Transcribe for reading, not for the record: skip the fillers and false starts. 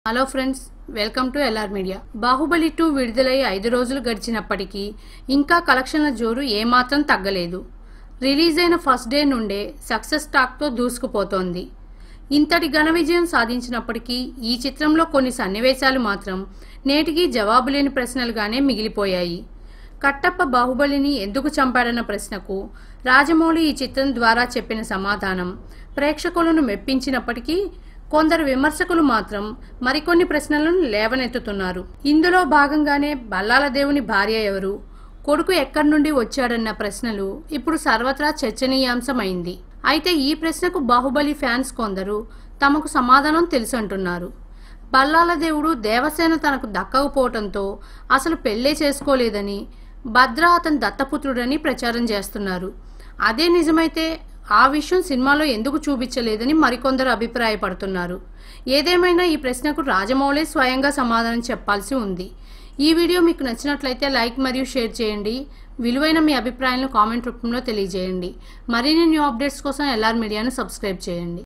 Hello friends, welcome to LR media. Baahubali 2 విడుదలై 5 రోజులు గడిచినప్పటికీ ఇంకా కలెక్షన్ల జోరు ఏమాత్రం తగ్గలేదు. రిలీజ్ అయిన ఫస్ట్ డే నుండే సక్సెస్ టాక్తో దూసుకుపోతోంది. ఇంతటి ఘన విజయం సాధించినప్పటికీ ఈ చిత్రంలో కొన్ని సన్నివేశాలు మాత్రం నేటికి జవాబులేని ప్రశ్నలుగానే మిగిలిపోయాయి. కట్టప్ప బాహుబలిని ఎందుకు చంపాడన్న ప్రశ్నకు రాజమౌళి ఈ చిత్రం ద్వారా చెప్పిన సమాధానం ప్రేక్షకులను మెప్పించినప్పటికీ కొందరు విమర్శకులు మాత్రం మరికొన్ని ప్రశ్నలను లేవనెత్తుతున్నారు. ఇందులో భాగంగానే బల్లాల దేవుని భార్య ఎవరు, కొడుకు ఎక్కడి నుండి వచ్చాడన్న ప్రశ్నలు ఇప్పుడు సర్వత్రా చర్చనీయాంశమైంది. అయితే ఈ ప్రశ్నకు బాహుబలి ఫ్యాన్స్ కొందరు తమకు సమాధానం తెలుసంటున్నారు. బల్లాల దేవుడు దేవసేన తనకు దక్కకపోవడంతో అసలు పెళ్లే చేసుకోలేదని, భద్ర అతని దత్తపుత్రుడని ప్రచారం చేస్తున్నారు. అదే నిజమైతే ఆ విషయం సినిమాలో ఎందుకు చూపించలేదని మరికొందరు అభిప్రాయపడుతున్నారు. ఏదేమైనా ఈ ప్రశ్నకు రాజమౌళి స్వయంగా సమాధానం చెప్పాల్సి ఉంది. ఈ వీడియో మీకు నచ్చినట్లయితే లైక్ మరియు షేర్ చేయండి. విలువైన మీ అభిప్రాయాలను కామెంట్ రూపంలో తెలియజేయండి. మరిన్ని న్యూ అప్డేట్స్ కోసం ఎల్ఆర్ మీడియాను సబ్స్క్రైబ్ చేయండి.